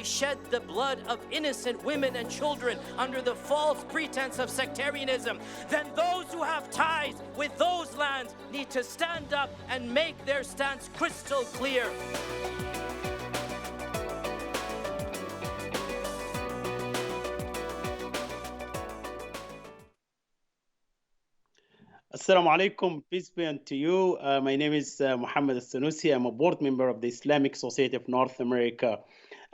they shed the blood of innocent women and children under the false pretense of sectarianism, then those who have ties with those lands need to stand up and make their stance crystal clear. Assalamu alaikum, peace be unto you. My name is Muhammad Al-Sanusi. I'm a board member of the Islamic Society of North America.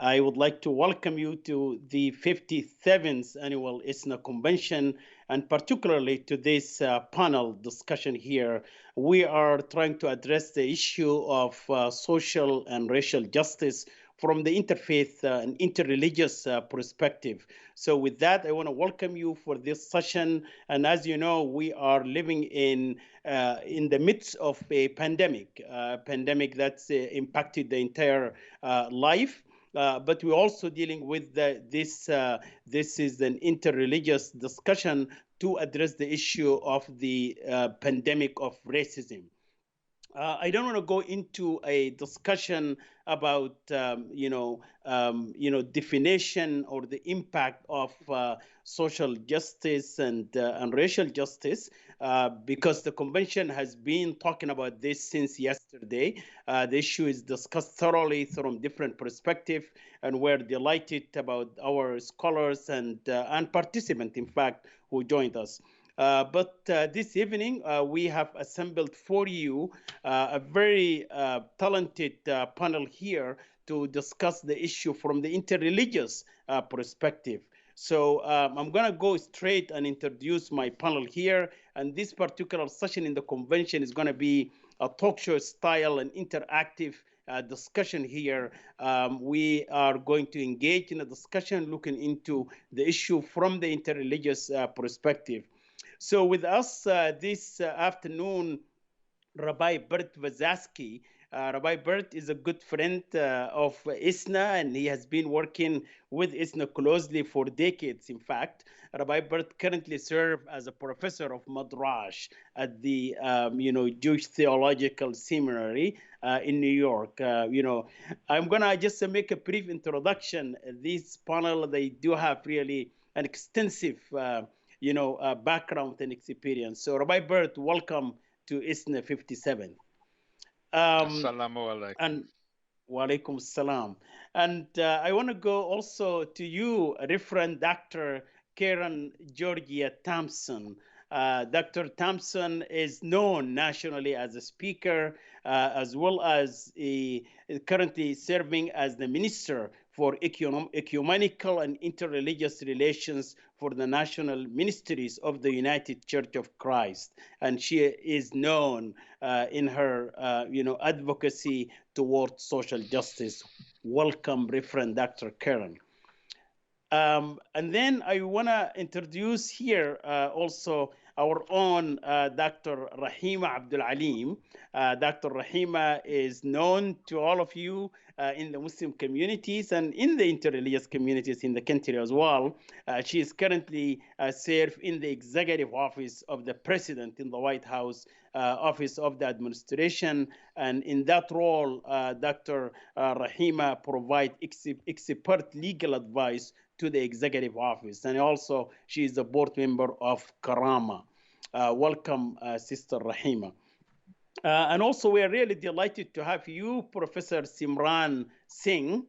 I would like to welcome you to the 57th Annual ISNA Convention, and particularly to this panel discussion here. We are trying to address the issue of social and racial justice from the interfaith and interreligious perspective. So with that, I want to welcome you for this session. And as you know, we are living in the midst of a pandemic that's impacted the entire life. But we're also dealing with this is an interreligious discussion to address the issue of the pandemic of racism. I don't want to go into a discussion about definition or the impact of social justice and racial justice because the convention has been talking about this since yesterday. The issue is discussed thoroughly from different perspectives, and we're delighted about our scholars and participants, in fact, who joined us. But this evening, we have assembled for you a very talented panel here to discuss the issue from the interreligious perspective. So I'm going to go straight and introduce my panel here. And this particular session in the convention is going to be a talk show style and interactive discussion here. We are going to engage in a discussion looking into the issue from the interreligious perspective. So with us this afternoon, Rabbi Bert Vazaski. Rabbi Bert is a good friend of ISNA, and he has been working with ISNA closely for decades, in fact. Rabbi Bert currently serves as a professor of Madrash at the Jewish Theological Seminary in New York. I'm going to just make a brief introduction. This panel, they do have really an extensive background and experience. So Rabbi Bert, welcome to ISNA 57. Assalamu alaikum. And wa alaikum salam. And I want to go also to you, Reverend Dr. Karen Giorgia Thompson. Dr. Thompson is known nationally as a speaker, as well as currently serving as the Minister for Ecumenical and Interreligious Relations for the National Ministries of the United Church of Christ. And she is known in her advocacy towards social justice. Welcome, Reverend Dr. Karen. And then I want to introduce here also our own Dr. Rahim Abdullah. Dr. Rahima is known to all of you in the Muslim communities and in the interreligious communities in the country as well. She is currently served in the executive office of the president in the White House Office of the Administration. And in that role, Dr. Rahima provides expert legal advice to the executive office. And also, she is a board member of Karama. Welcome, Sister Rahima. And also, we are really delighted to have you, Professor Simran Singh.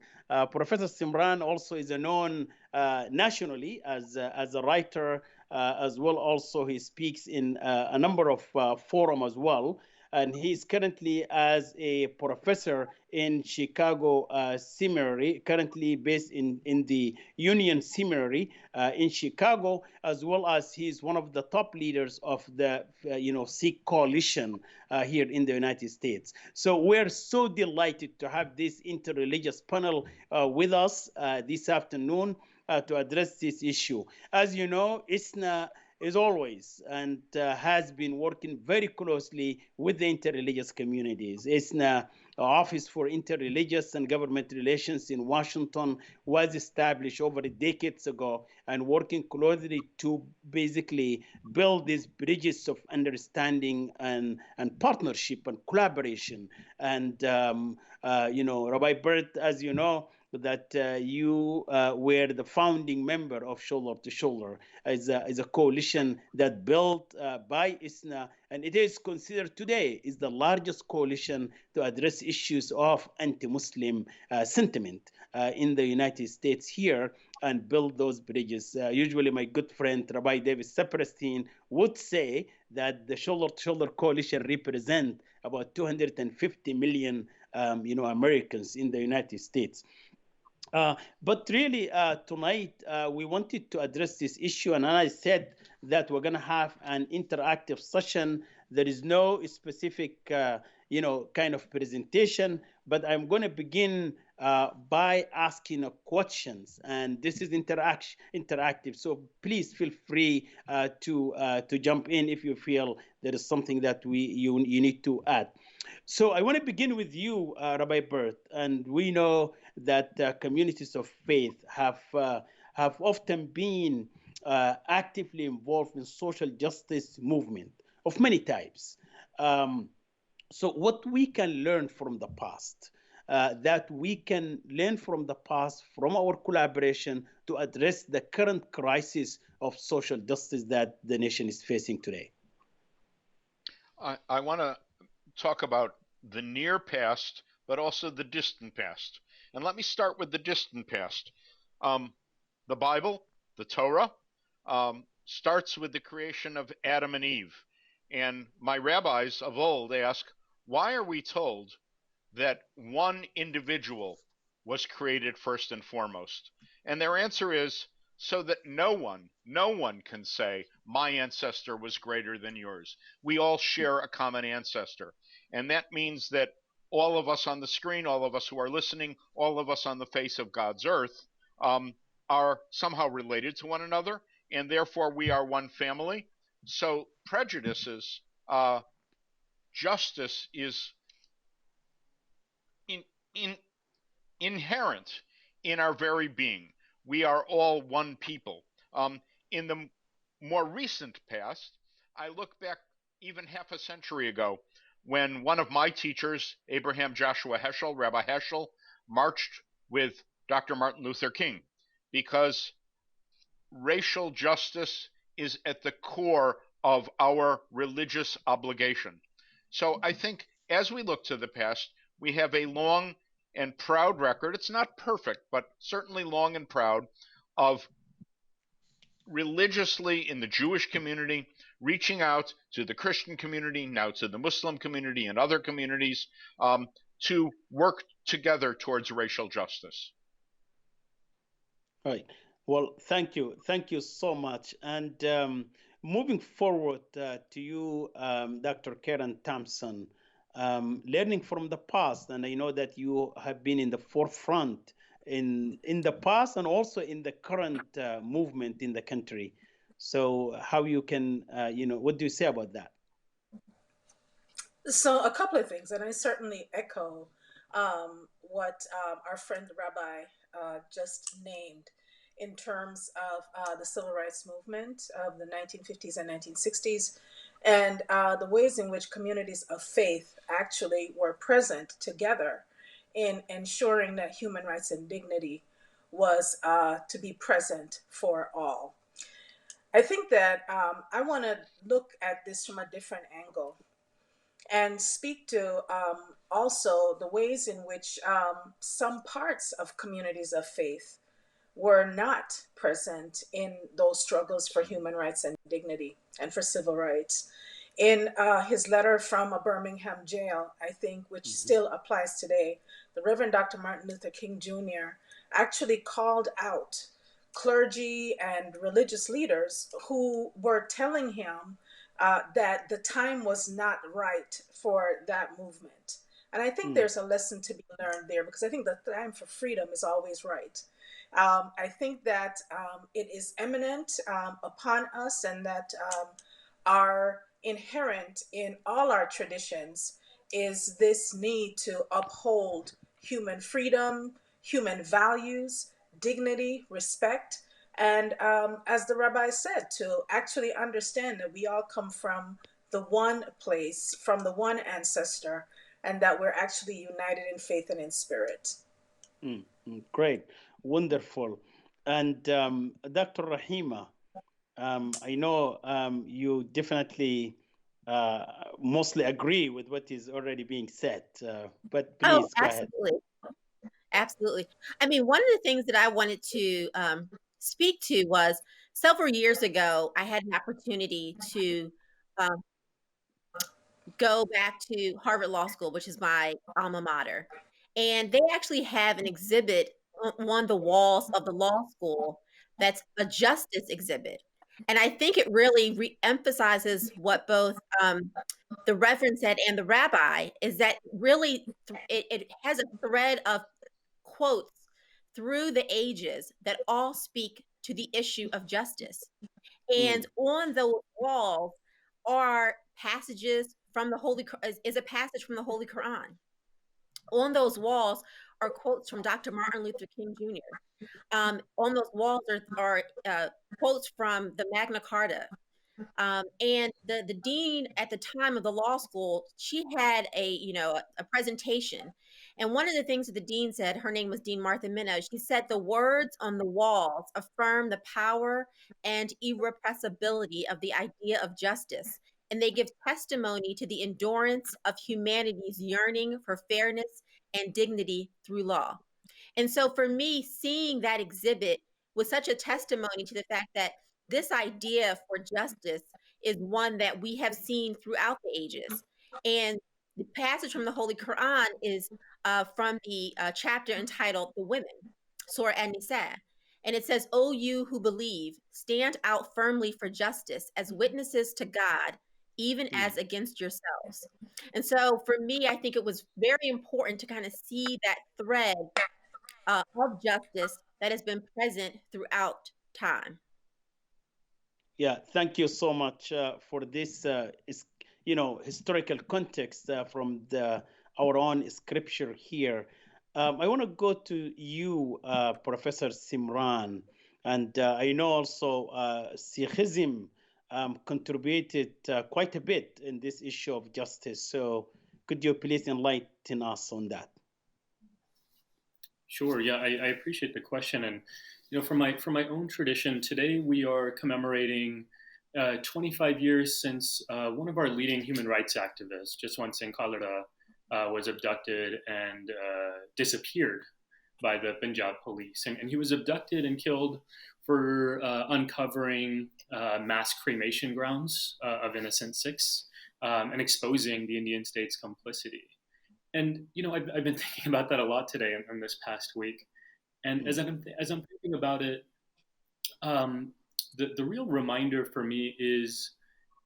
Professor Simran also is known nationally as a writer, as well also he speaks in a number of forums as well. And he's currently as a professor in Chicago Seminary, currently based in the Union Seminary in Chicago, as well as he's one of the top leaders of the Sikh Coalition here in the United States. So we're so delighted to have this interreligious panel with us this afternoon to address this issue. As you know, ISNA is always and has been working very closely with the interreligious communities. ISNA Office for Interreligious and Government Relations in Washington was established over decades ago and working closely to basically build these bridges of understanding and partnership and collaboration. And, Rabbi Bert, as you know, that you were the founding member of Shoulder to Shoulder as a coalition that built by ISNA, and it is considered today is the largest coalition to address issues of anti-Muslim sentiment in the United States here and build those bridges. Usually my good friend Rabbi David Saperstein would say that the Shoulder to Shoulder coalition represent about 250 million Americans in the United States. But really, tonight, we wanted to address this issue, and I said that we're going to have an interactive session. There is no specific, kind of presentation, but I'm going to begin by asking questions, and this is interactive. So please feel free to jump in if you feel there is something that you need to add. So I want to begin with you, Rabbi Bert, and we know that communities of faith have often been actively involved in social justice movement of many types. So what we can learn from the past, from our collaboration to address the current crisis of social justice that the nation is facing today. I want to talk about the near past, but also the distant past. And let me start with the distant past. The Bible, the Torah, starts with the creation of Adam and Eve. And my rabbis of old ask, why are we told that one individual was created first and foremost? And their answer is, so that no one can say, my ancestor was greater than yours. We all share a common ancestor. And that means that all of us on the screen, all of us who are listening, all of us on the face of God's earth are somehow related to one another, and therefore we are one family. So prejudices, justice is inherent in our very being. We are all one people. In the more recent past, I look back even half a century ago when one of my teachers, Abraham Joshua Heschel, Rabbi Heschel, marched with Dr. Martin Luther King, because racial justice is at the core of our religious obligation. So I think as we look to the past, we have a long and proud record. It's not perfect, but certainly long and proud of religiously in the Jewish community, reaching out to the Christian community, now to the Muslim community and other communities, to work together towards racial justice. Right. Well, thank you. Thank you so much. And moving forward to you, Dr. Karen Thompson, learning from the past, and I know that you have been in the forefront in the past and also in the current movement in the country. So how you can, what do you say about that? So a couple of things, and I certainly echo what our friend Rabbi just named in terms of the civil rights movement of the 1950s and 1960s, and the ways in which communities of faith actually were present together in ensuring that human rights and dignity was to be present for all. I think that I want to look at this from a different angle and speak to also the ways in which some parts of communities of faith were not present in those struggles for human rights and dignity and for civil rights. In his letter from a Birmingham jail, I think, which still applies today, the Reverend Dr. Martin Luther King Jr. actually called out clergy and religious leaders who were telling him that the time was not right for that movement. And I think there's a lesson to be learned there, because I think the time for freedom is always right. I think that it is eminent upon us, and that are inherent in all our traditions is this need to uphold human freedom, human values, dignity, respect, and as the rabbi said, to actually understand that we all come from the one place, from the one ancestor, and that we're actually united in faith and in spirit. Great, wonderful. And Dr. Rahima, I know you definitely mostly agree with what is already being said, but Oh, please go ahead. absolutely. Absolutely. I mean, one of the things that I wanted to speak to was several years ago, I had an opportunity to um, go back to Harvard Law School, which is my alma mater. And they actually have an exhibit on the walls of the law school that's a justice exhibit. And I think it really re-emphasizes what both the Reverend said and the rabbi is that really it has a thread of quotes through the ages that all speak to the issue of justice. And on those walls are passages from the is a passage from the Holy Quran. On those walls are quotes from Dr. Martin Luther King Jr. On those walls are quotes from the Magna Carta. And the dean at the time of the law school, she had a presentation, and one of the things that the dean said, her name was Dean Martha Minow, she said the words on the walls affirm the power and irrepressibility of the idea of justice, and they give testimony to the endurance of humanity's yearning for fairness and dignity through law. And so for me, seeing that exhibit was such a testimony to the fact that this idea for justice is one that we have seen throughout the ages. And the passage from the Holy Quran is from the chapter entitled The Women, Surah An-Nisa. And it says, "O you who believe, stand out firmly for justice as witnesses to God, even as against yourselves." And so for me, I think it was very important to kind of see that thread of justice that has been present throughout time. Yeah, thank you so much for this, historical context from our own scripture here. I want to go to you, Professor Simran, and I know also Sikhism contributed quite a bit in this issue of justice. So, could you please enlighten us on that? Sure. Yeah, I appreciate the question, and for my own tradition, today we are commemorating 25 years since one of our leading human rights activists, Jaswant Singh, was abducted and disappeared by the Punjab police, and he was abducted and killed for uncovering mass cremation grounds of innocent Sikhs and exposing the Indian state's complicity. And I've been thinking about that a lot today and this past week. And as I'm thinking about it, the real reminder for me is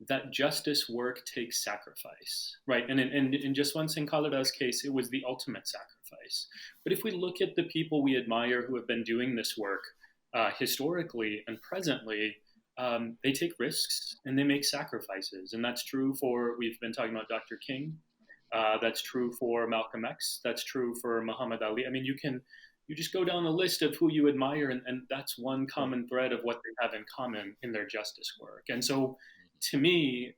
that justice work takes sacrifice, right? And in Jaswant Singh Khalada's case, it was the ultimate sacrifice. But if we look at the people we admire who have been doing this work historically and presently, they take risks and they make sacrifices. And that's true we've been talking about Dr. King. That's true for Malcolm X. That's true for Muhammad Ali. I mean, you just go down the list of who you admire, and that's one common thread of what they have in common in their justice work. And so, to me,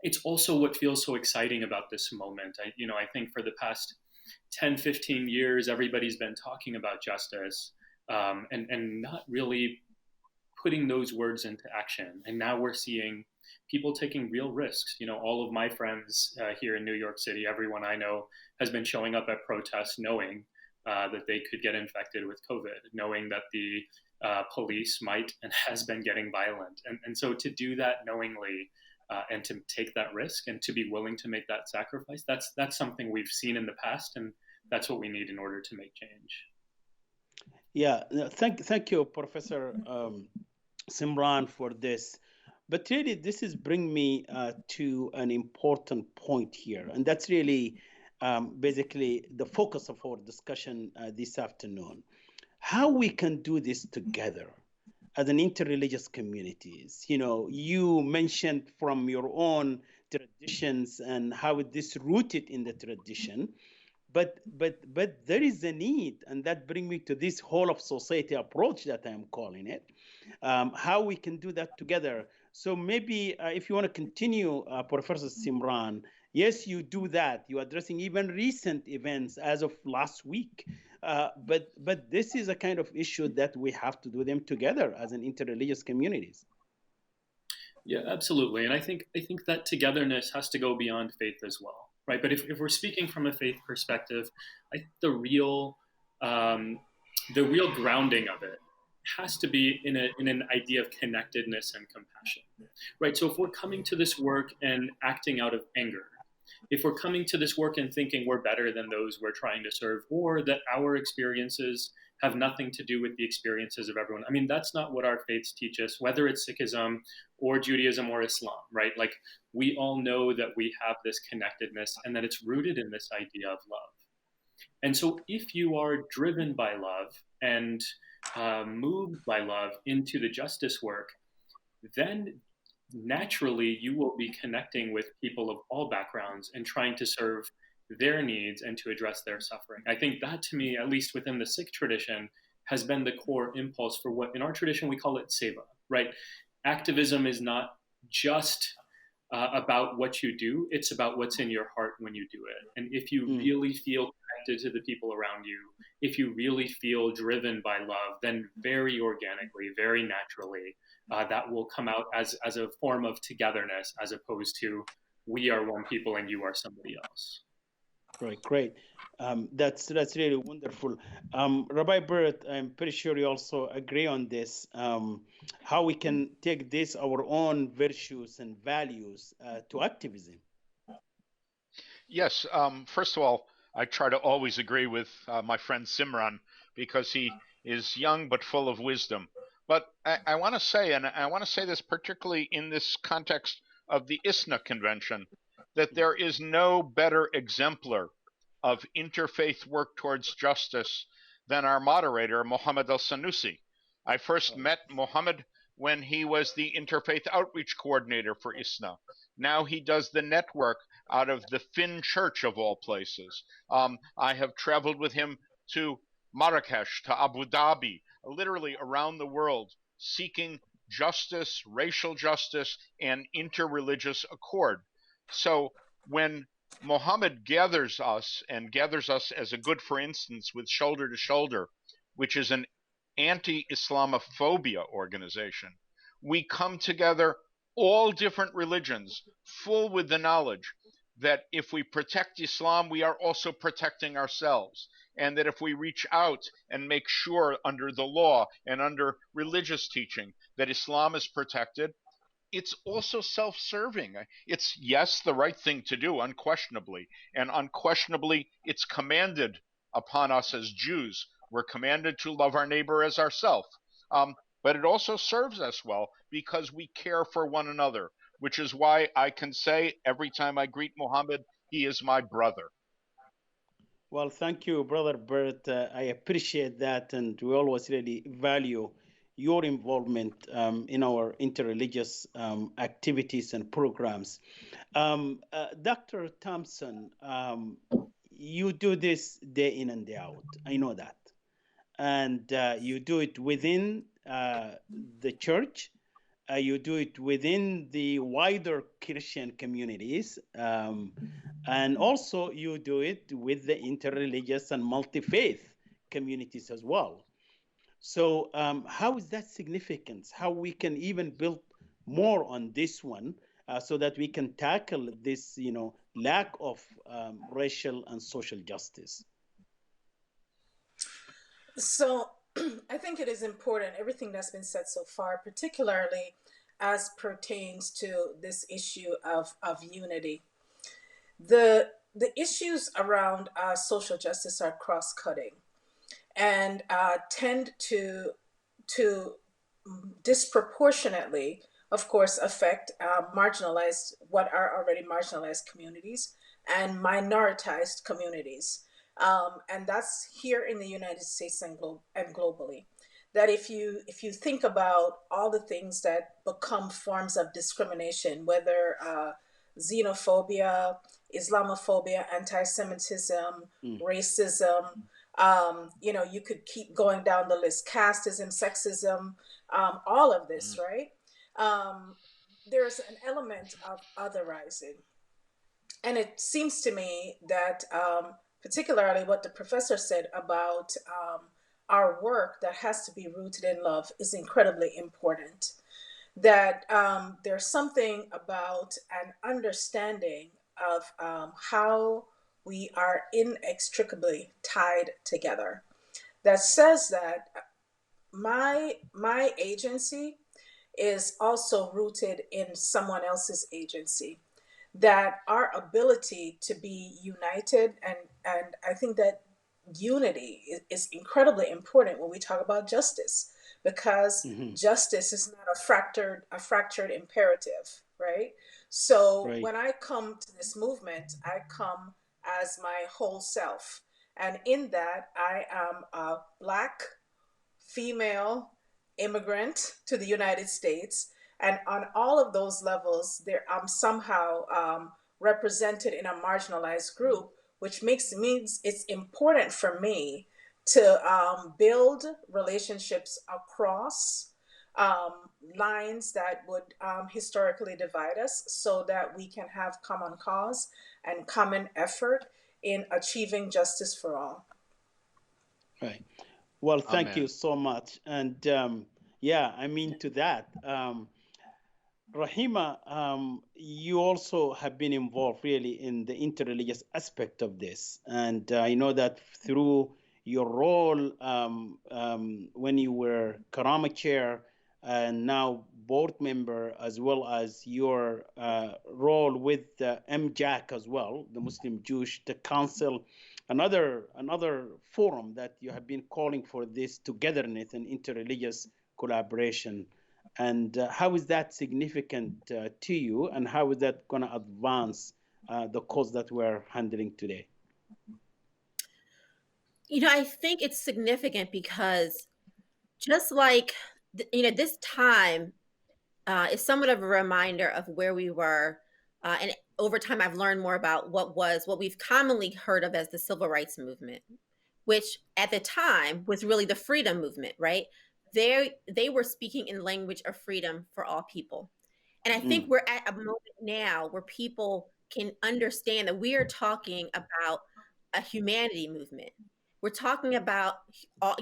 it's also what feels so exciting about this moment. I think for the past 10, 15 years, everybody's been talking about justice and not really putting those words into action. And now we're seeing people taking real risks. All of my friends here in New York City, everyone I know has been showing up at protests knowing that they could get infected with COVID, knowing that the police might and has been getting violent. And so to do that knowingly and to take that risk and to be willing to make that sacrifice, that's something we've seen in the past, and that's what we need in order to make change. Yeah, thank you, Professor Simran, for this. But really, this is bring me to an important point here, and that's really basically the focus of our discussion this afternoon. How we can do this together as an interreligious communities. You mentioned from your own traditions and how this rooted in the tradition, but there is a need, and that brings me to this whole of society approach that I am calling it. How we can do that together. So maybe if you want to continue, Professor Simran, yes, you do that. You're addressing even recent events as of last week But this is a kind of issue that we have to do them together as an interreligious communities. Yeah, absolutely. And I think that togetherness has to go beyond faith as well, right? But if we're speaking from a faith perspective, I think the real grounding of it has to be in an idea of connectedness and compassion, right? So if we're coming to this work and acting out of anger, if we're coming to this work and thinking we're better than those we're trying to serve, or that our experiences have nothing to do with the experiences of everyone. I mean, that's not what our faiths teach us, whether it's Sikhism or Judaism or Islam, right? Like, we all know that we have this connectedness and that it's rooted in this idea of love. And so, if you are driven by love and moved by love into the justice work, then naturally you will be connecting with people of all backgrounds and trying to serve their needs and to address their suffering. I think that, to me, at least within the Sikh tradition, has been the core impulse for what in our tradition we call it seva, right? Activism is not just about what you do, it's about what's in your heart when you do it. And if you really feel connected to the people around you, if you really feel driven by love, then very organically, very naturally, that will come out as a form of togetherness, as opposed to we are one people and you are somebody else. Right, great. That's really wonderful. Rabbi Bert, I'm pretty sure you also agree on this. How we can take this, our own virtues and values, to activism. Yes. First of all, I try to always agree with my friend Simran, because he is young but full of wisdom. But I want to say, and I want to say this particularly in this context of the ISNA Convention, that there is no better exemplar of interfaith work towards justice than our moderator, Mohammed Al-Sanusi. I first met Mohammed when he was the Interfaith Outreach Coordinator for ISNA. Now he does the network out of the Finn Church, of all places. I have traveled with him to Marrakesh, to Abu Dhabi, literally around the world, seeking justice, racial justice, and interreligious accord. So when Mohammed gathers us as a good for instance with Shoulder to Shoulder, which is an anti-Islamophobia organization, we come together, all different religions, full with the knowledge that if we protect Islam, we are also protecting ourselves. And that if we reach out and make sure under the law and under religious teaching that Islam is protected, it's also self-serving. It's, yes, the right thing to do, unquestionably. And unquestionably, it's commanded upon us as Jews. We're commanded to love our neighbor as ourselves. But it also serves us well because we care for one another, which is why I can say every time I greet Muhammad, he is my brother. Well, thank you, Brother Bert. I appreciate that, and we always really value your involvement in our interreligious activities and programs. Dr. Thompson, you do this day in and day out. I know that. And you do it within the church. You do it within the wider Christian communities. And also you do it with the interreligious and multi-faith communities as well. So how is that significant? How we can even build more on this one so that we can tackle this, lack of racial and social justice? So I think it is important, everything that's been said so far, particularly as pertains to this issue of unity. The issues around social justice are cross-cutting and tend to disproportionately, of course, affect what are already marginalized communities and minoritized communities. And that's here in the United States and globally. That if you think about all the things that become forms of discrimination, whether xenophobia, Islamophobia, anti-Semitism, racism, you could keep going down the list, casteism, sexism, all of this, right? There's an element of otherizing. And it seems to me that particularly what the professor said about our work that has to be rooted in love is incredibly important. That there's something about an understanding of how we are inextricably tied together that says that my agency is also rooted in someone else's agency, that our ability to be united, and I think that unity is incredibly important when we talk about justice, because justice is not a fractured imperative, right? So Right. when I come to this movement, I come as my whole self, and in that I am a Black female immigrant to the United States. And on all of those levels, there I'm somehow represented in a marginalized group, which means it's important for me to build relationships across lines that would historically divide us, so that we can have common cause and common effort in achieving justice for all. Right. Well, thank you Amen. so much. And yeah, I mean, to that, Rahima, you also have been involved really in the interreligious aspect of this. And I know that through your role when you were Karama Chair and now board member, as well as your role with MJAC as well, the Muslim Jewish Council, another forum that you have been calling for this togetherness and interreligious collaboration. And how is that significant to you, and how is that going to advance the cause that we're handling today? I think it's significant because just like, this time is somewhat of a reminder of where we were. And over time, I've learned more about what we've commonly heard of as the civil rights movement, which at the time was really the freedom movement, right? They were speaking in language of freedom for all people. And I think we're at a moment now where people can understand that we are talking about a humanity movement. We're talking about all,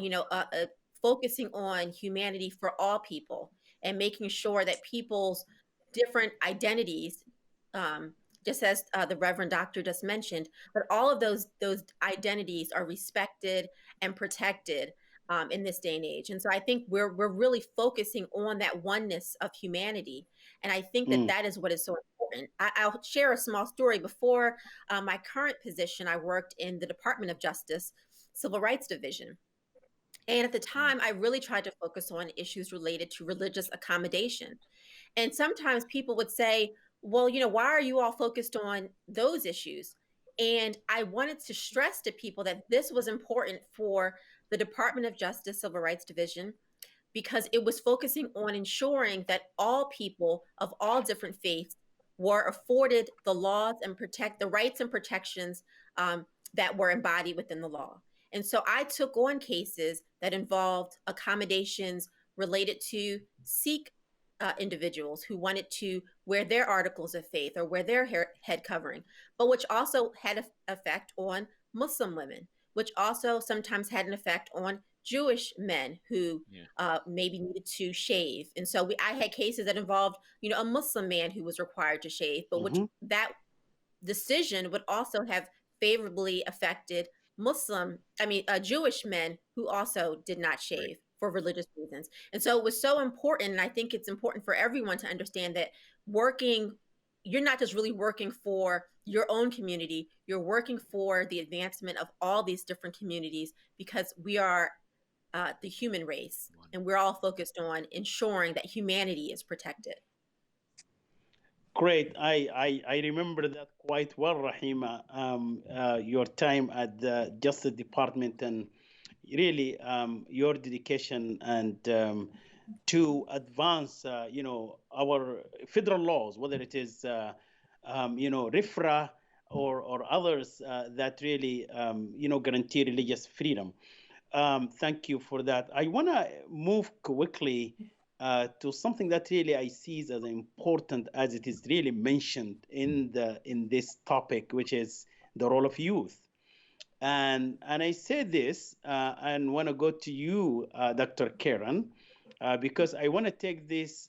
focusing on humanity for all people and making sure that people's different identities, just as the Reverend Doctor just mentioned, but all of those identities are respected and protected in this day and age. And so I think we're really focusing on that oneness of humanity. And I think that is what is so important. I'll share a small story. Before my current position, I worked in the Department of Justice Civil Rights Division. And at the time, I really tried to focus on issues related to religious accommodation. And sometimes people would say, well, why are you all focused on those issues? And I wanted to stress to people that this was important for the Department of Justice Civil Rights Division, because it was focusing on ensuring that all people of all different faiths were afforded the laws and the rights and protections that were embodied within the law. And so I took on cases that involved accommodations related to Sikh individuals who wanted to wear their articles of faith or wear their head covering, but which also had an effect on Muslim women, which also sometimes had an effect on Jewish men who maybe needed to shave. And so I had cases that involved, a Muslim man who was required to shave, but which that decision would also have favorably affected Jewish men who also did not shave for religious reasons. And so it was so important. And I think it's important for everyone to understand that you're not just really working for your own community, you're working for the advancement of all these different communities, because we are the human race, and we're all focused on ensuring that humanity is protected. Great. I remember that quite well, Rahima, your time at the Justice Department, and really your dedication and to advance, our federal laws, whether it is, RFRA or others that really, guarantee religious freedom. Thank you for that. I want to move quickly to something that really I see as important, as it is really mentioned in this topic, which is the role of youth. And I say this and want to go to you, Dr. Karen, because I want to take this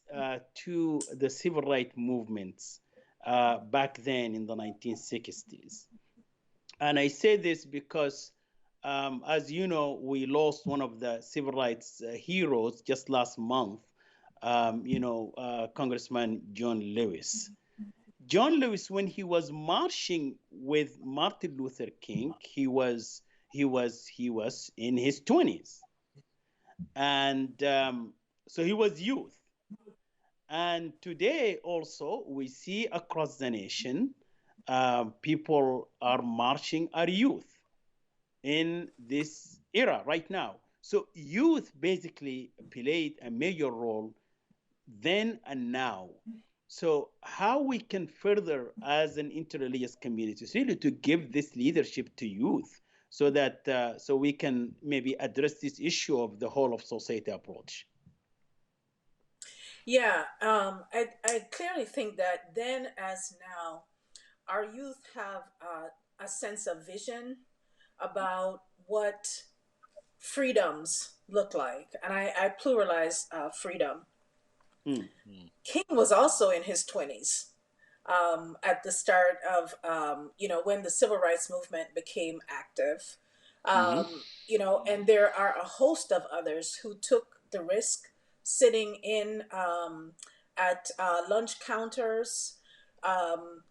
to the civil rights movements back then in the 1960s. And I say this because, as you know, we lost one of the civil rights heroes just last month, Congressman John Lewis. John Lewis, when he was marching with Martin Luther King, he was in his 20s, and so he was youth. And today also we see across the nation, people are marching are youth in this era right now. So youth basically played a major role then and now. So how we can further as an interreligious community is really to give this leadership to youth so that so we can maybe address this issue of the whole of society approach. Yeah, I clearly think that then as now, our youth have a sense of vision about what freedoms look like. And I pluralize freedom. Mm. King was also in his 20s at the start of, when the civil rights movement became active. Mm-hmm. And there are a host of others who took the risk sitting in at lunch counters, um,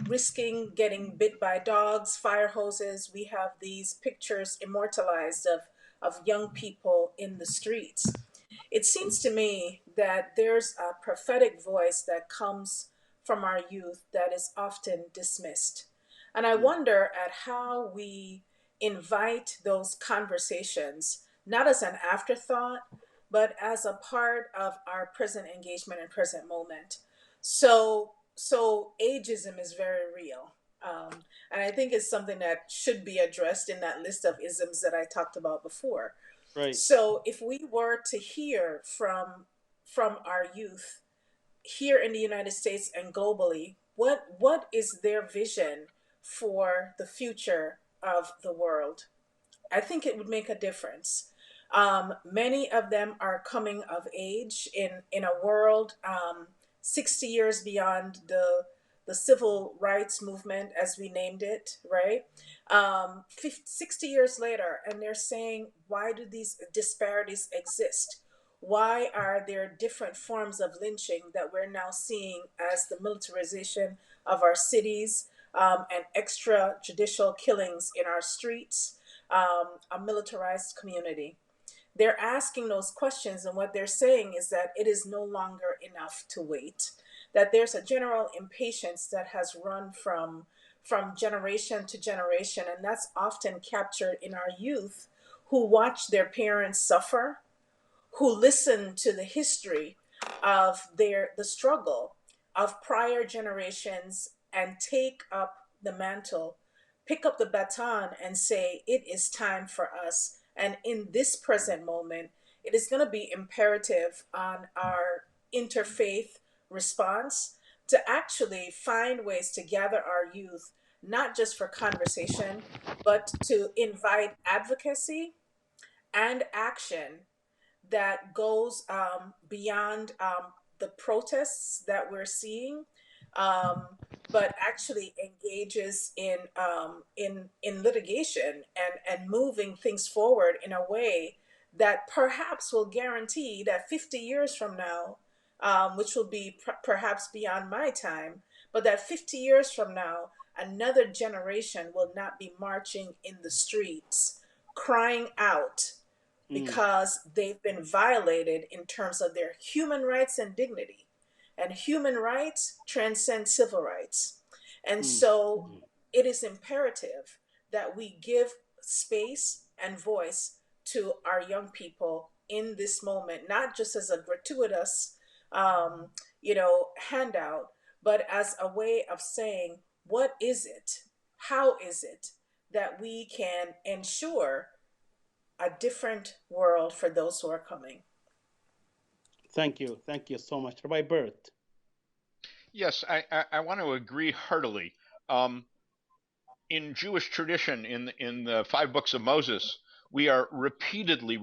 risking getting bit by dogs, fire hoses. We have these pictures immortalized of young people in the streets. It seems to me that there's a prophetic voice that comes from our youth that is often dismissed. And I wonder at how we invite those conversations, not as an afterthought, but as a part of our present engagement and present moment. So ageism is very real. And I think it's something that should be addressed in that list of isms that I talked about before. Right. So if we were to hear from our youth here in the United States and globally, what is their vision for the future of the world? I think it would make a difference. Many of them are coming of age in a world 60 years beyond the civil rights movement, as we named it, right? 60 years later, and they're saying, why do these disparities exist? Why are there different forms of lynching that we're now seeing as the militarization of our cities, and extrajudicial killings in our streets, a militarized community? They're asking those questions, and what they're saying is that it is no longer enough to wait, that there's a general impatience that has run from generation to generation, and that's often captured in our youth who watch their parents suffer, who listen to the history of the struggle of prior generations and take up the mantle, pick up the baton and say, it is time for us. And in this present moment, it is going to be imperative on our interfaith response to actually find ways to gather our youth, not just for conversation, but to invite advocacy and action that goes beyond the protests that we're seeing, um, but actually engages in litigation and moving things forward in a way that perhaps will guarantee that 50 years from now, which will be perhaps beyond my time, but that 50 years from now, another generation will not be marching in the streets crying out because they've been violated in terms of their human rights and dignity. And human rights transcend civil rights. And so it is imperative that we give space and voice to our young people in this moment, not just as a gratuitous, handout, but as a way of saying, what is it? How is it that we can ensure a different world for those who are coming? Thank you so much, Rabbi Bert. Yes, I want to agree heartily. Um, in Jewish tradition, in the 5 books of Moses, we are repeatedly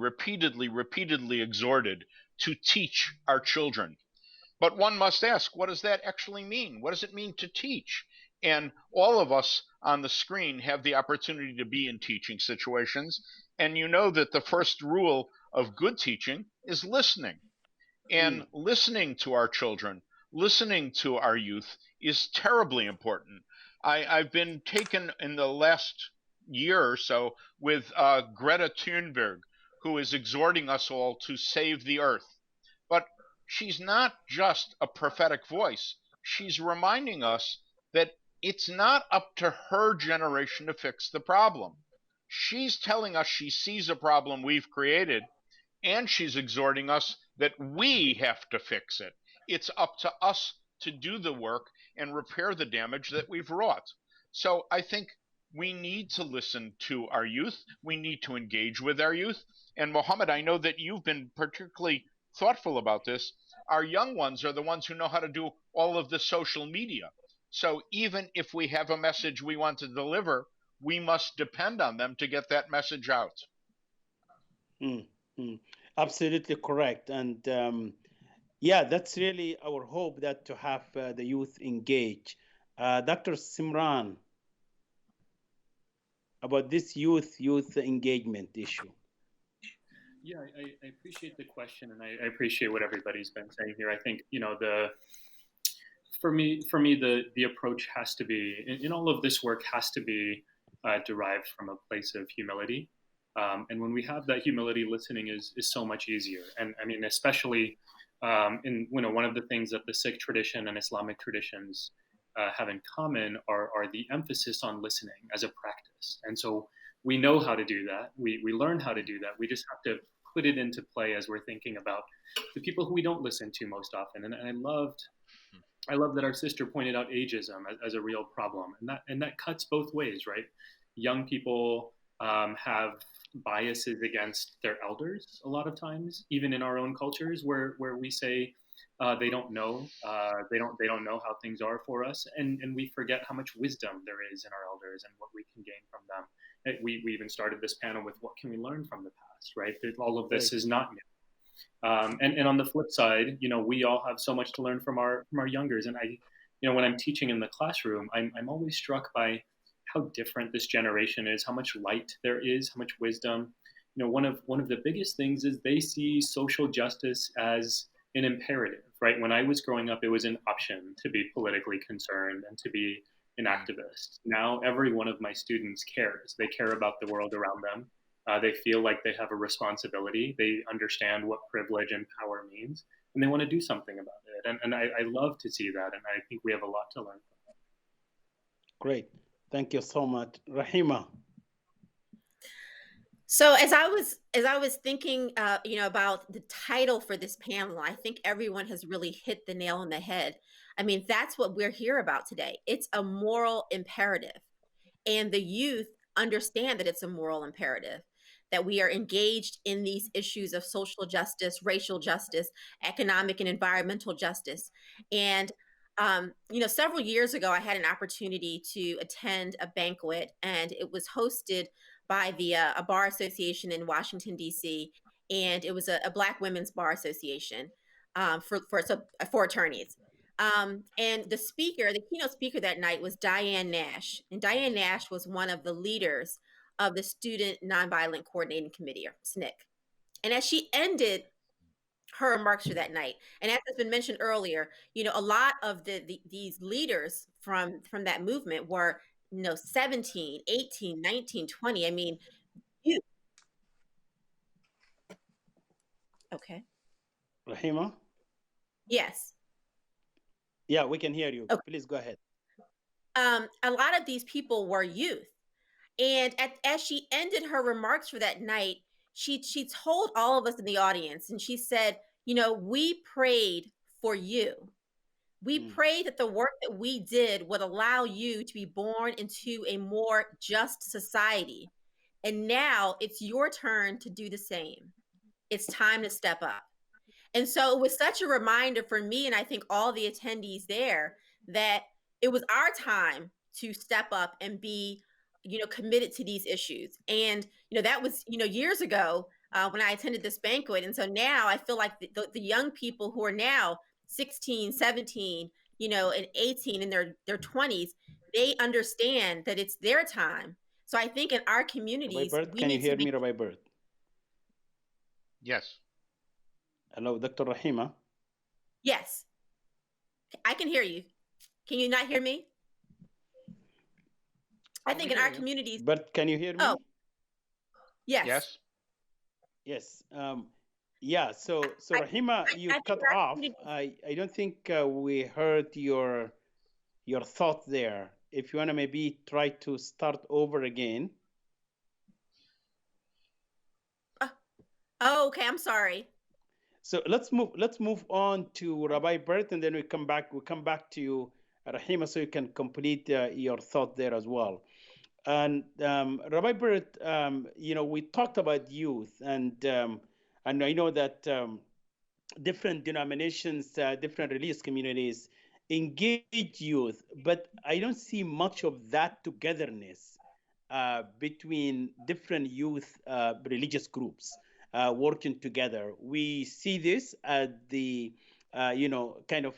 exhorted to teach our children. But one must ask, what does that actually mean? What does it mean to teach? And all of us on the screen have the opportunity to be in teaching situations. And you know that the first rule of good teaching is listening. And listening to our children, listening to our youth is terribly important. I've been taken in the last year or so with Greta Thunberg, who is exhorting us all to save the earth. But she's not just a prophetic voice. She's reminding us that it's not up to her generation to fix the problem. She's telling us she sees a problem we've created, and she's exhorting us that we have to fix it. It's up to us to do the work and repair the damage that we've wrought. So I think we need to listen to our youth. We need to engage with our youth. And Mohammed, I know that you've been particularly thoughtful about this. Our young ones are the ones who know how to do all of the social media. So even if we have a message we want to deliver, we must depend on them to get that message out. Absolutely correct. And yeah, that's really our hope, that to have the youth engage. Dr. Simran, about this youth engagement issue. Yeah, I appreciate the question, and I appreciate what everybody's been saying here. I think, for me, the approach has to be, in all of this work, has to be derived from a place of humility. And when we have that humility, listening is so much easier. And I mean, especially in one of the things that the Sikh tradition and Islamic traditions have in common are the emphasis on listening as a practice. And so we know how to do that. We learn how to do that. We just have to put it into play as we're thinking about the people who we don't listen to most often. And I love that our sister pointed out ageism as a real problem, and that cuts both ways, right? Young people have biases against their elders a lot of times, even in our own cultures, where we say they don't know know how things are for us, and we forget how much wisdom there is in our elders and what we can gain from them. We even started this panel with what can we learn from the past, right? All of this is not new. And on the flip side, we all have so much to learn from our youngers. And when I'm teaching in the classroom, I'm always struck by how different this generation is, how much light there is, how much wisdom. One of the biggest things is they see social justice as an imperative, right? When I was growing up, it was an option to be politically concerned and to be an activist. Now, every one of my students cares. They care about the world around them. They feel like they have a responsibility. They understand what privilege and power means, and they want to do something about it. And I love to see that, and I think we have a lot to learn from that. Great. Thank you so much. Rahima. So as I was thinking, about the title for this panel, I think everyone has really hit the nail on the head. I mean, that's what we're here about today. It's a moral imperative, and the youth understand that it's a moral imperative, that we are engaged in these issues of social justice, racial justice, economic and environmental justice. And several years ago, I had an opportunity to attend a banquet, and it was hosted by a bar association in Washington, D.C., and it was a Black Women's Bar Association for attorneys. And the keynote speaker that night was Diane Nash. And Diane Nash was one of the leaders of the Student Nonviolent Coordinating Committee, or SNCC. And as she ended her remarks for that night, and as has been mentioned earlier, a lot of these leaders from that movement were 17, 18, 19, 20. I mean, okay. Rahima? Yes. Yeah, we can hear you. Okay. Please go ahead. A lot of these people were youth. And as she ended her remarks for that night, she told all of us in the audience, and she said, we prayed for you. We prayed that the work that we did would allow you to be born into a more just society. And now it's your turn to do the same. It's time to step up. And so it was such a reminder for me, and I think all the attendees there, that it was our time to step up and be committed to these issues. And, that was, years ago when I attended this banquet. And so now I feel like the young people who are now 16, 17, and 18 in their 20s, they understand that it's their time. So I think in our communities, Rabbi Bert, we can you need to hear be. me, Rabbi Bert? Yes. Hello, Dr. Rahima. Yes, I can hear you. Can you not hear me? I think in our communities. Bert, can you hear me? Oh, yes. Yes. Yes. Yeah. So Rahima, you cut off. I don't think we heard your thought there. If you want to maybe try to start over again. Oh, okay. I'm sorry. So let's move on to Rabbi Bert, and then we come back to you, Rahima, so you can complete your thought there as well. And Rabbi Bert, we talked about youth, and I know that different denominations, different religious communities engage youth, but I don't see much of that togetherness between different youth religious groups working together. We see this at the, kind of,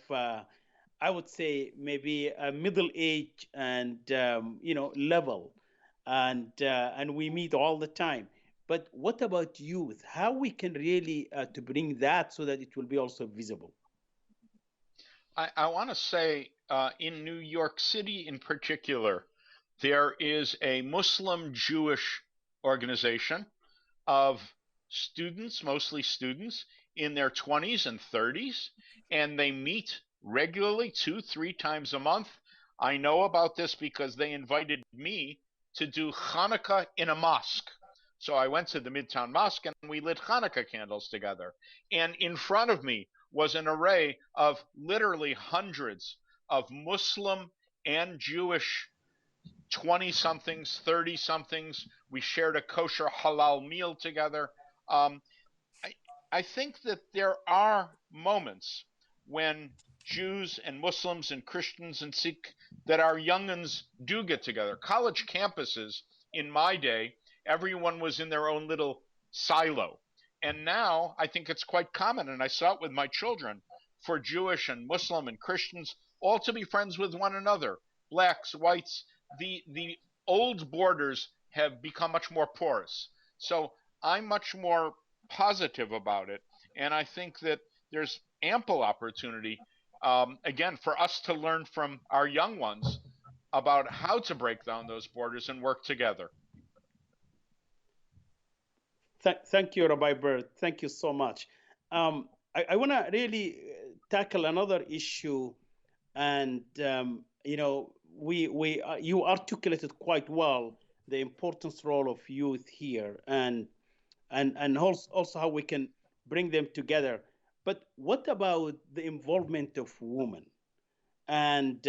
I would say maybe a middle age and, level. And we meet all the time. But what about youth? How we can really to bring that so that it will be also visible? I want to say in New York City in particular, there is a Muslim Jewish organization of students, mostly students, in their 20s and 30s, and they meet regularly 2-3 times a month. I know about this because they invited me to do Hanukkah in a mosque. So I went to the Midtown Mosque and we lit Hanukkah candles together. And in front of me was an array of literally hundreds of Muslim and Jewish 20-somethings, 30-somethings. We shared a kosher halal meal together. I think that there are moments when Jews and Muslims and Christians and Sikh, that our young'uns do get together. College campuses in my day, everyone was in their own little silo. And now I think it's quite common, and I saw it with my children, for Jewish and Muslim and Christians all to be friends with one another. Blacks, whites, the old borders have become much more porous. So I'm much more positive about it. And I think that there's ample opportunity, again, for us to learn from our young ones about how to break down those borders and work together. Thank you, Rabbi Bert. Thank you so much. I want to really tackle another issue, and you articulated quite well the importance role of youth here, and also how we can bring them together. But what about the involvement of women? And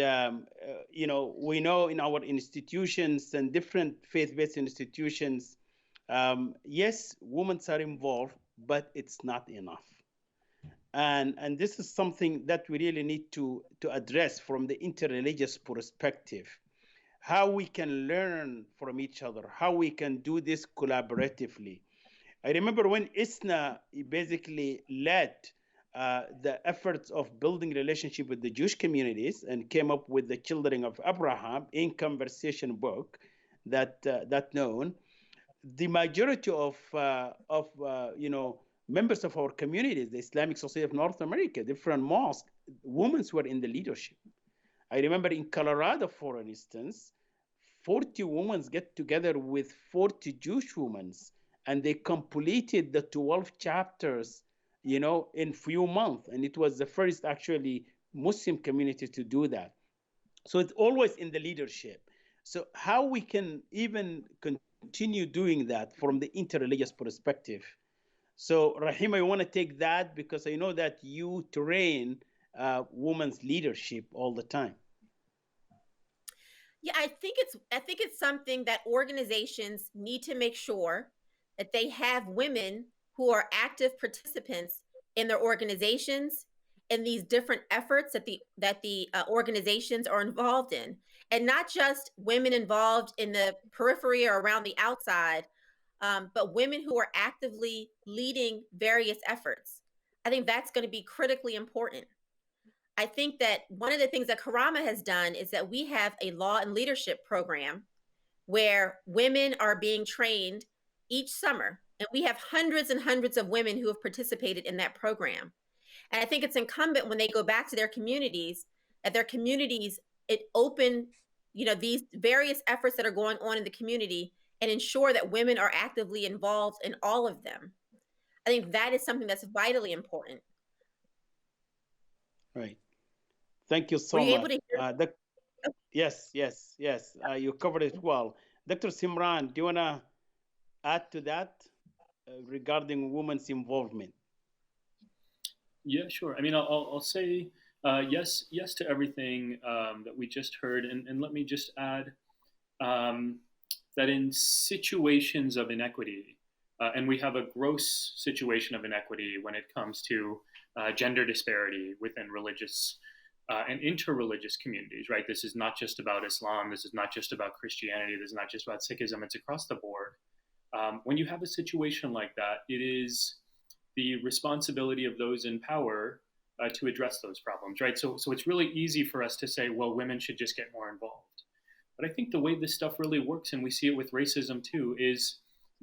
we know in our institutions and different faith-based institutions, yes, women are involved, but it's not enough. And this is something that we really need to address from the interreligious perspective. How we can learn from each other, how we can do this collaboratively. I remember when ISNA basically led the efforts of building relationship with the Jewish communities and came up with the Children of Abraham in Conversation book that known. The majority of members of our communities, the Islamic Society of North America, different mosques, women were in the leadership. I remember in Colorado, for instance, 40 women get together with 40 Jewish women, and they completed the 12 chapters, in few months. And it was the first actually Muslim community to do that. So it's always in the leadership. So how we can even continue doing that from the interreligious perspective. So Rahim, I want to take that because I know that you train women's leadership all the time. Yeah, I think it's something that organizations need to make sure that they have women who are active participants in their organizations in these different efforts that the organizations are involved in, and not just women involved in the periphery or around the outside, but women who are actively leading various efforts. I think that's going to be critically important. I think that one of the things that Karama has done is that we have a law and leadership program where women are being trained each summer. And we have hundreds and hundreds of women who have participated in that program. And I think it's incumbent when they go back to their communities, that their communities, it open, these various efforts that are going on in the community and ensure that women are actively involved in all of them. I think that is something that's vitally important. Right. Thank you so Were you much. able to hear? Yes. You covered it well. Dr. Simran, do you want to add to that regarding women's involvement? Yeah, sure. I mean, I'll say yes to everything that we just heard, and let me just add that in situations of inequity, and we have a gross situation of inequity when it comes to gender disparity within religious and interreligious communities, right? This is not just about Islam. This is not just about Christianity. This is not just about Sikhism. It's across the board. When you have a situation like that, it is the responsibility of those in power to address those problems, right? So it's really easy for us to say, well, women should just get more involved. But I think the way this stuff really works, and we see it with racism too, is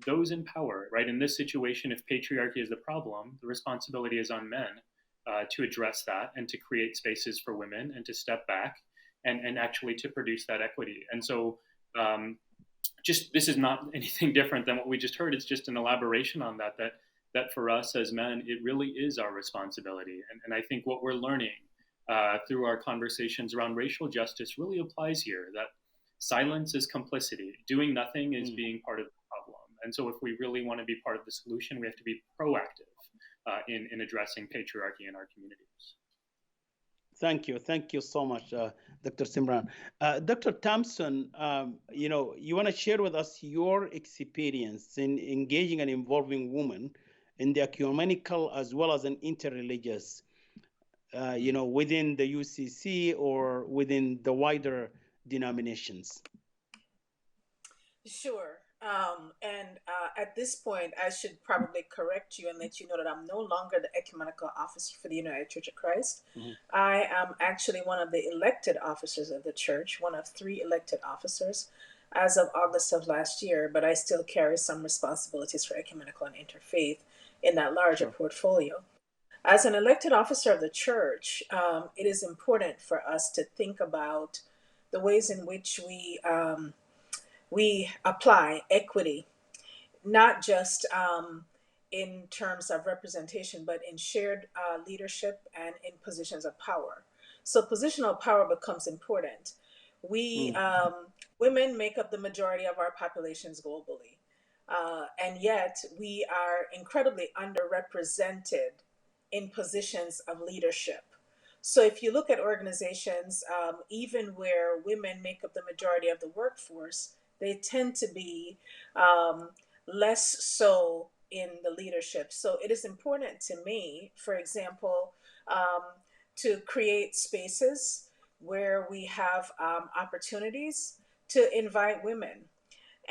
those in power, right? In this situation, if patriarchy is the problem, the responsibility is on men to address that and to create spaces for women and to step back and actually to produce that equity. And so just this is not anything different than what we just heard. It's just an elaboration on that for us as men, it really is our responsibility. And I think what we're learning through our conversations around racial justice really applies here, that silence is complicity. Doing nothing is being part of the problem. And so if we really want to be part of the solution, we have to be proactive in addressing patriarchy in our communities. Thank you so much, Dr. Simran. Dr. Thompson, you want to share with us your experience in engaging and involving women in the ecumenical as well as in interreligious, within the UCC or within the wider denominations. Sure. At this point, I should probably correct you and let you know that I'm no longer the ecumenical officer for the United Church of Christ. Mm-hmm. I am actually one of the elected officers of the church, one of 3 elected officers as of August of last year, but I still carry some responsibilities for ecumenical and interfaith in that larger portfolio. As an elected officer of the church, it is important for us to think about the ways in which we apply equity, not just in terms of representation, but in shared leadership and in positions of power. So positional power becomes important. We women make up the majority of our populations globally, and yet we are incredibly underrepresented in positions of leadership. So if you look at organizations, even where women make up the majority of the workforce, they tend to be less so in the leadership. So it is important to me, for example, to create spaces where we have opportunities to invite women,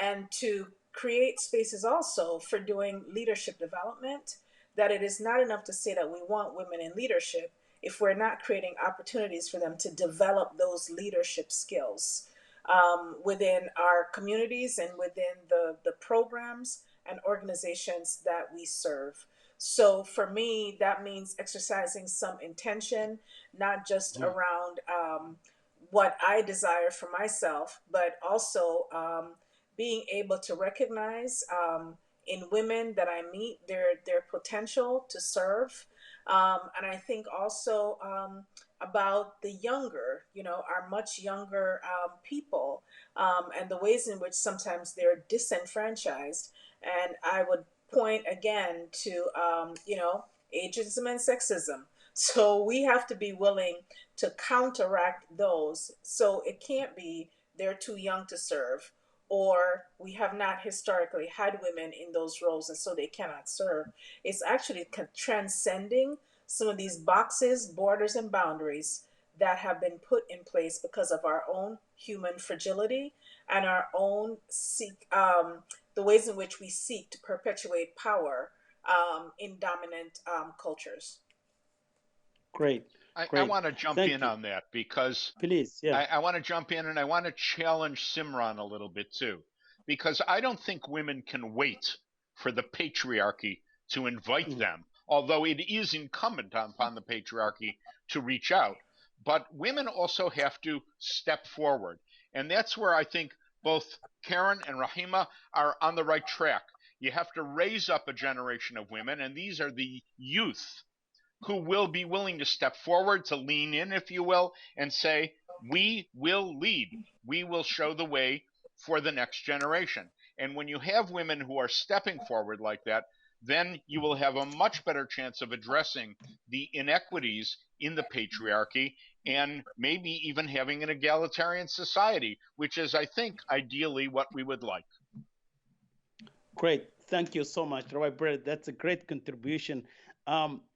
and to create spaces also for doing leadership development, that it is not enough to say that we want women in leadership if we're not creating opportunities for them to develop those leadership skills within our communities and within the programs and organizations that we serve. So for me, that means exercising some intention, not just around what I desire for myself, but also being able to recognize in women that I meet their potential to serve. And I think also about the younger, our much younger people, and the ways in which sometimes they're disenfranchised. And I would point again to, ageism and sexism. So we have to be willing to counteract those. So it can't be they're too young to serve, or we have not historically had women in those roles and so they cannot serve. It's actually transcending some of these boxes, borders, and boundaries that have been put in place because of our own human fragility and our own the ways in which we seek to perpetuate power in dominant cultures. Great. I want to jump Thank in you. on that because Please, yeah. I want to jump in and I want to challenge Simran a little bit too, because I don't think women can wait for the patriarchy to invite them, although it is incumbent upon the patriarchy to reach out. But women also have to step forward. And that's where I think both Karen and Rahima are on the right track. You have to raise up a generation of women, and these are the youth who will be willing to step forward, to lean in, if you will, and say, we will lead. We will show the way for the next generation. And when you have women who are stepping forward like that, then you will have a much better chance of addressing the inequities in the patriarchy and maybe even having an egalitarian society, which is, I think, ideally what we would like. Great. Thank you so much, Rabbi Brett. That's a great contribution.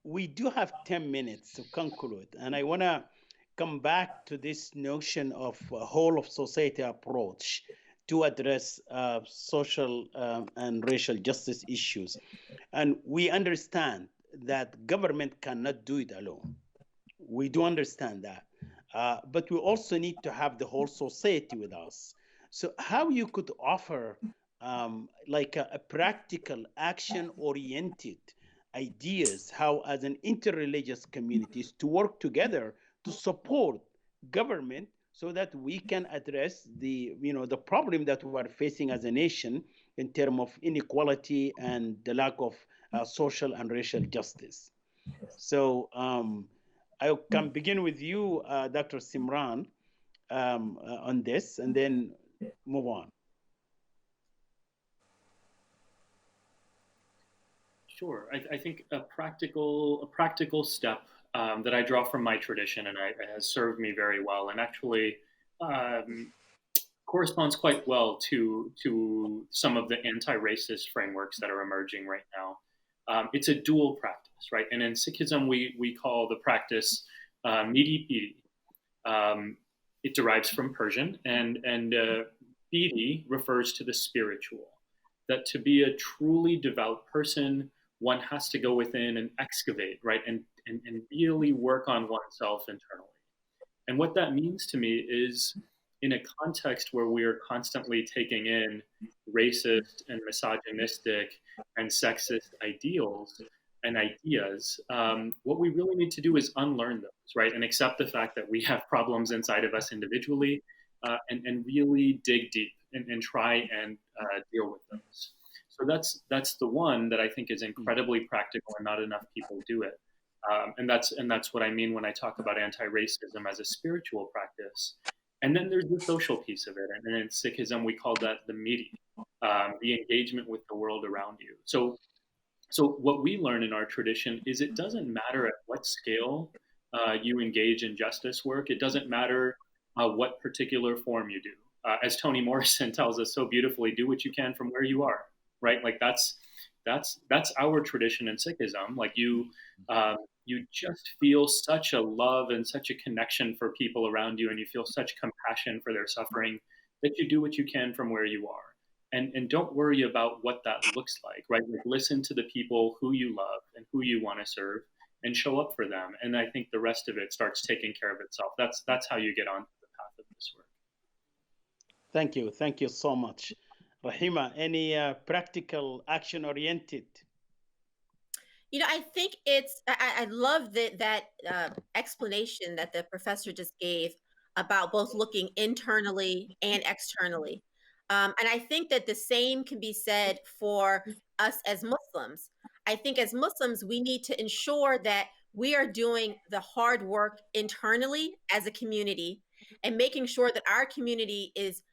We do have 10 minutes to conclude, and I want to come back to this notion of a whole of society approach to address social and racial justice issues. And we understand that government cannot do it alone. We do understand that. But we also need to have the whole society with us. So how you could offer like a practical action-oriented ideas, how as an interreligious communities to work together to support government so that we can address the problem that we are facing as a nation in terms of inequality and the lack of social and racial justice. So I can begin with you, Dr. Simran, on this, and then move on. Sure. I think a practical step that I draw from my tradition and it has served me very well, and actually corresponds quite well to some of the anti-racist frameworks that are emerging right now. It's a dual practice, right? And in Sikhism, we call the practice midi pidi. It derives from Persian, and pidi refers to the spiritual. That to be a truly devout person, one has to go within and excavate, right? And really work on oneself internally. And what that means to me is in a context where we are constantly taking in racist and misogynistic and sexist ideals and ideas, what we really need to do is unlearn those, right? And accept the fact that we have problems inside of us individually and really dig deep and try and deal with those. So that's the one that I think is incredibly practical, and not enough people do it. And that's what I mean when I talk about anti-racism as a spiritual practice. And then there's the social piece of it, and in Sikhism we call that the midi, the engagement with the world around you. So what we learn in our tradition is it doesn't matter at what scale you engage in justice work. It doesn't matter what particular form you do. As Toni Morrison tells us so beautifully, do what you can from where you are. Right, like that's our tradition in Sikhism. Like you just feel such a love and such a connection for people around you, and you feel such compassion for their suffering that you do what you can from where you are, and don't worry about what that looks like. Right, like listen to the people who you love and who you want to serve, and show up for them. And I think the rest of it starts taking care of itself. That's how you get onto the path of this work. Thank you so much. Rahima, any practical action-oriented? I think I love that explanation that the professor just gave about both looking internally and externally. And I think that the same can be said for us as Muslims. I think as Muslims, we need to ensure that we are doing the hard work internally as a community and making sure that our community is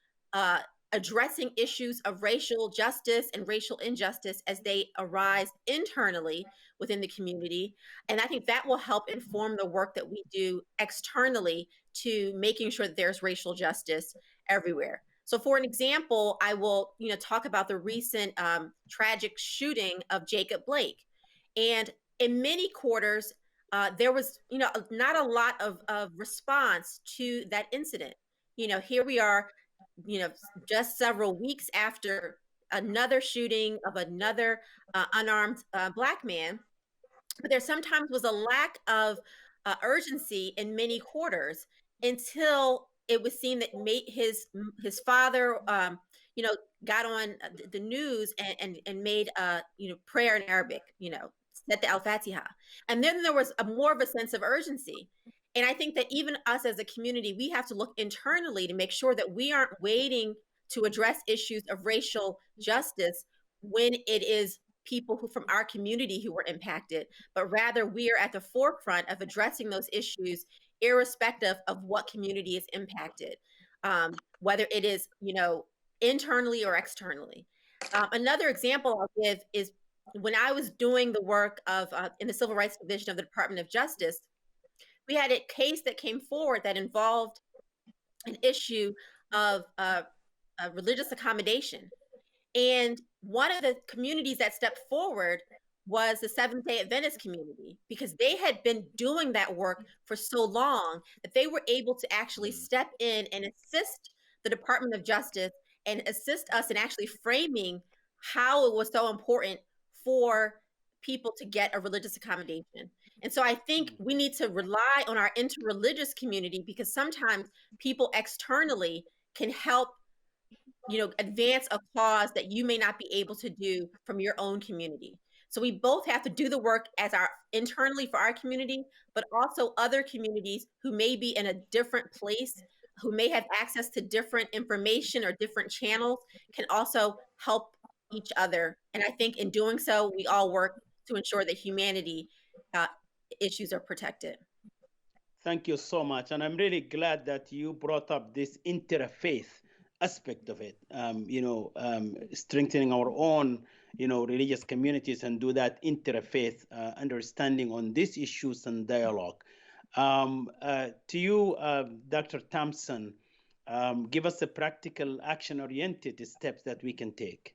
addressing issues of racial justice and racial injustice as they arise internally within the community. And I think that will help inform the work that we do externally to making sure that there's racial justice everywhere. So for an example, I will talk about the recent tragic shooting of Jacob Blake. And in many quarters, there was, not a lot of response to that incident. Here we are, just several weeks after another shooting of another unarmed Black man, but there sometimes was a lack of urgency in many quarters until it was seen that his father, got on the news and made prayer in Arabic, said the Al-Fatiha, and then there was more of a sense of urgency. And I think that even us as a community, we have to look internally to make sure that we aren't waiting to address issues of racial justice when it is people who from our community who were impacted, but rather we are at the forefront of addressing those issues irrespective of what community is impacted, whether it is, internally or externally. Another example I'll give is when I was doing the work of in the Civil Rights Division of the Department of Justice, we had a case that came forward that involved an issue of religious accommodation. And one of the communities that stepped forward was the Seventh-day Adventist community, because they had been doing that work for so long that they were able to actually step in and assist the Department of Justice and assist us in actually framing how it was so important for people to get a religious accommodation. And so I think we need to rely on our interreligious community, because sometimes people externally can help advance a cause that you may not be able to do from your own community. So we both have to do the work internally for our community, but also other communities who may be in a different place, who may have access to different information or different channels, can also help each other. And I think in doing so, we all work to ensure that humanity issues are protected. Thank you so much. And I'm really glad that you brought up this interfaith aspect of it, strengthening our own, religious communities, and do that interfaith understanding on these issues and dialogue. To you, Dr. Thompson, give us the practical action-oriented steps that we can take.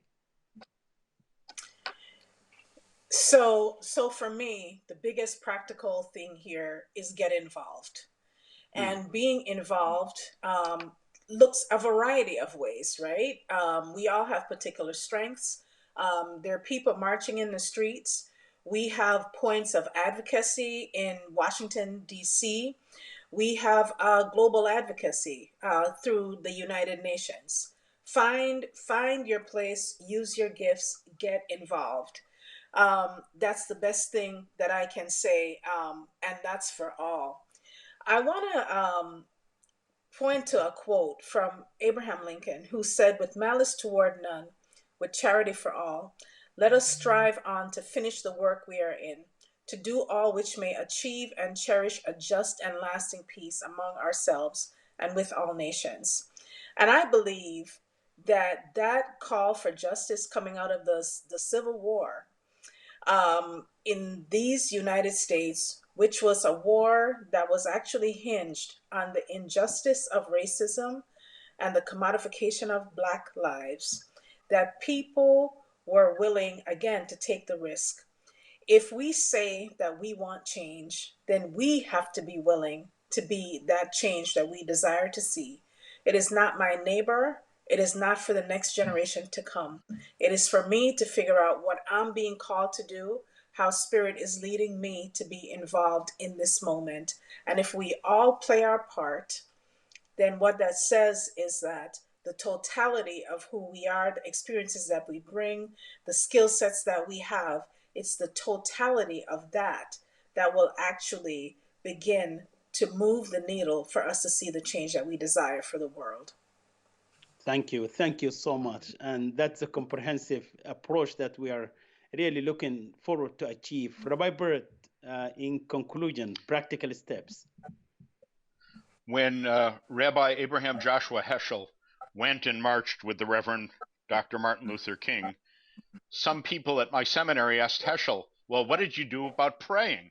So for me, the biggest practical thing here is get involved. And being involved looks a variety of ways, right? We all have particular strengths. There are people marching in the streets. We have points of advocacy in Washington, D.C. We have global advocacy through the United Nations. Find your place, use your gifts, get involved. That's the best thing that I can say, and that's for all. I want to point to a quote from Abraham Lincoln, who said, "With malice toward none, with charity for all, let us strive on to finish the work we are in, to do all which may achieve and cherish a just and lasting peace among ourselves and with all nations." And I believe that call for justice coming out of the Civil War in these United States, which was a war that was actually hinged on the injustice of racism and the commodification of Black lives, that people were willing, again, to take the risk. If we say that we want change, then we have to be willing to be that change that we desire to see. It is not my neighbor. It is not for the next generation to come. It is for me to figure out what I'm being called to do, how Spirit is leading me to be involved in this moment. And if we all play our part, then what that says is that the totality of who we are, the experiences that we bring, the skill sets that we have, it's the totality of that will actually begin to move the needle for us to see the change that we desire for the world. Thank you. Thank you so much. And that's a comprehensive approach that we are really looking forward to achieve. Rabbi Barrett, in conclusion, practical steps. When Rabbi Abraham Joshua Heschel went and marched with the Reverend Dr. Martin Luther King, some people at my seminary asked Heschel, "Well, what did you do about praying?"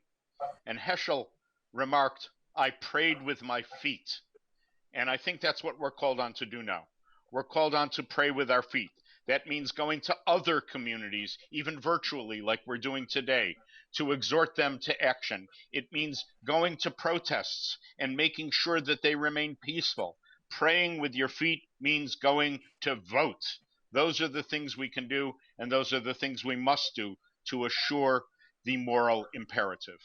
And Heschel remarked, "I prayed with my feet." And I think that's what we're called on to do now. We're called on to pray with our feet. That means going to other communities, even virtually, like we're doing today, to exhort them to action. It means going to protests and making sure that they remain peaceful. Praying with your feet means going to vote. Those are the things we can do, and those are the things we must do to assure the moral imperative.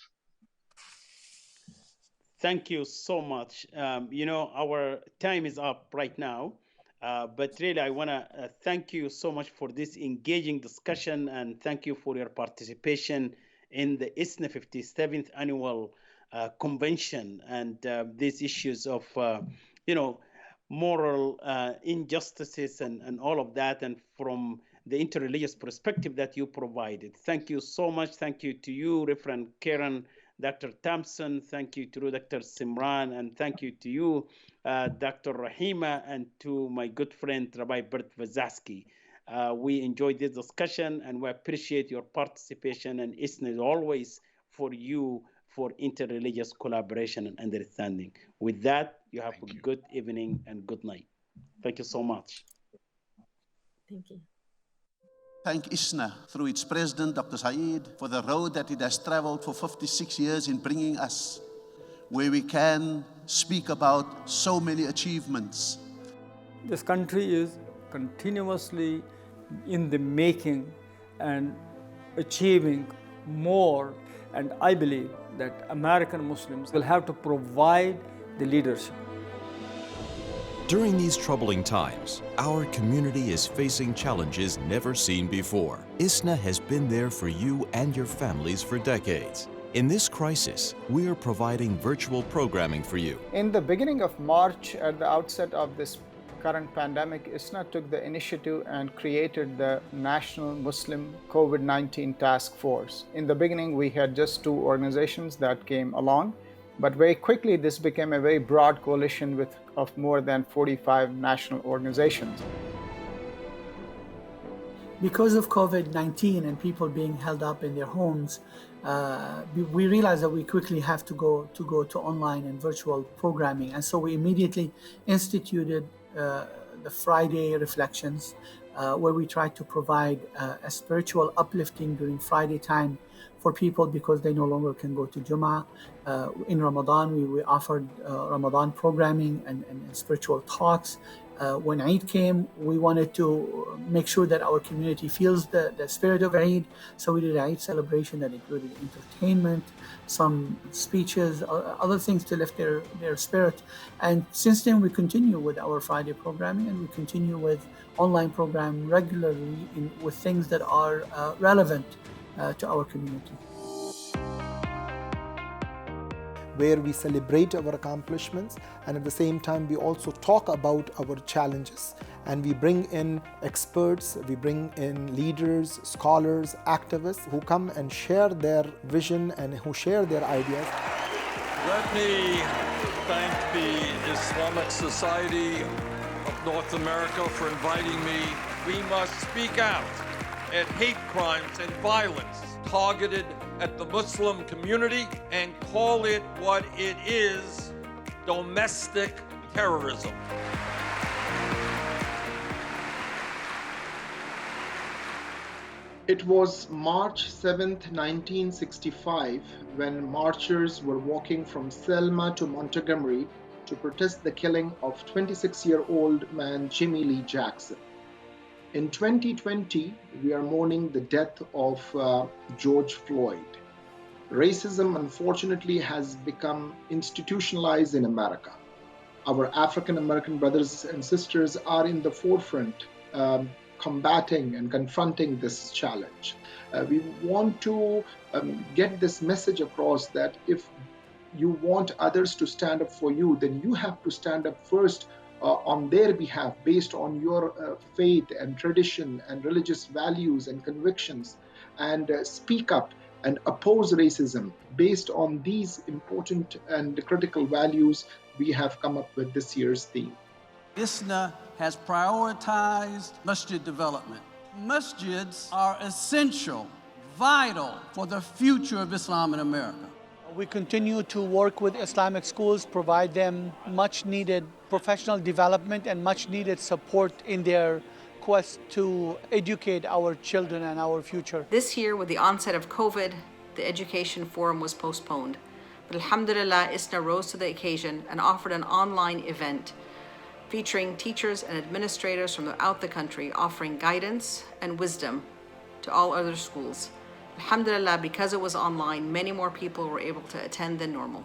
Thank you so much. Our time is up right now, but really I want to thank you so much for this engaging discussion, and thank you for your participation in the ISNA 57th Annual Convention and these issues of, moral injustices and all of that, and from the interreligious perspective that you provided. Thank you so much. Thank you to you, Reverend Karen, Dr. Thompson. Thank you to Dr. Simran, and thank you to you, Dr. Rahima, and to my good friend, Rabbi Bert Vazaski. We enjoyed this discussion, and we appreciate your participation, and ISNA is always for you for interreligious collaboration and understanding. With that, you have a good evening and good night. Thank you so much. Thank you. Thank ISNA through its president, Dr. Saeed, for the road that it has traveled for 56 years in bringing us where we can speak about so many achievements. This country is continuously in the making and achieving more, and I believe that American Muslims will have to provide the leadership. During these troubling times, our community is facing challenges never seen before. ISNA has been there for you and your families for decades. In this crisis, we are providing virtual programming for you. In the beginning of March, at the outset of this current pandemic, ISNA took the initiative and created the National Muslim COVID-19 Task Force. In the beginning, we had just 2 organizations that came along, but very quickly this became a very broad coalition of more than 45 national organizations. Because of COVID-19 and people being held up in their homes, we realized that we quickly have to go to online and virtual programming, and so we immediately instituted the Friday reflections, where we try to provide a spiritual uplifting during Friday time for people because they no longer can go to Jummah. In Ramadan, we offered Ramadan programming and spiritual talks. When Eid came, we wanted to make sure that our community feels the spirit of Eid, so we did an Eid celebration that included entertainment, some speeches, other things to lift their spirit. And since then, we continue with our Friday programming, and we continue with online programming regularly with things that are relevant to our community. Where we celebrate our accomplishments, and at the same time we also talk about our challenges, and we bring in experts, we bring in leaders, scholars, activists who come and share their vision and who share their ideas. Let me thank the Islamic Society of North America for inviting me. We must speak out at hate crimes and violence targeted at the Muslim community and call it what it is: domestic terrorism. It was March 7th, 1965, when marchers were walking from Selma to Montgomery to protest the killing of 26-year-old man Jimmy Lee Jackson. In 2020, we are mourning the death of George Floyd. Racism, unfortunately, has become institutionalized in America. Our African American brothers and sisters are in the forefront, combating and confronting this challenge. We want to get this message across that if you want others to stand up for you, then you have to stand up first on their behalf, based on your faith and tradition and religious values and convictions, and speak up and oppose racism. Based on these important and critical values, we have come up with this year's theme. ISNA has prioritized masjid development. Masjids are essential, vital for the future of Islam in America. We continue to work with Islamic schools, provide them much needed professional development and much needed support in their quest to educate our children and our future. This year, with the onset of COVID, the Education Forum was postponed. But alhamdulillah, ISNA rose to the occasion and offered an online event featuring teachers and administrators from throughout the country offering guidance and wisdom to all other schools. Alhamdulillah, because it was online, many more people were able to attend than normal.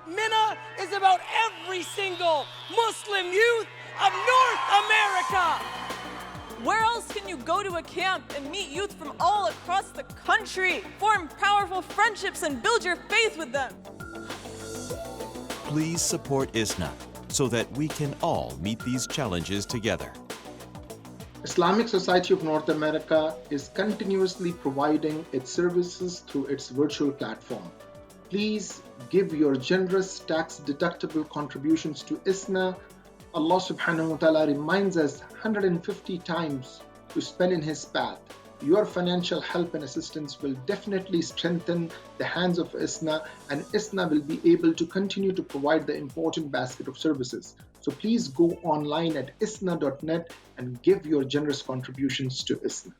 Minna is about every single Muslim youth of North America. Where else can you go to a camp and meet youth from all across the country, form powerful friendships and build your faith with them? Please support ISNA so that we can all meet these challenges together. Islamic Society of North America is continuously providing its services through its virtual platform. Please give your generous tax-deductible contributions to ISNA. Allah subhanahu wa ta'ala reminds us 150 times to spend in His path. Your financial help and assistance will definitely strengthen the hands of ISNA, and ISNA will be able to continue to provide the important basket of services. So please go online at isna.net and give your generous contributions to ISNA.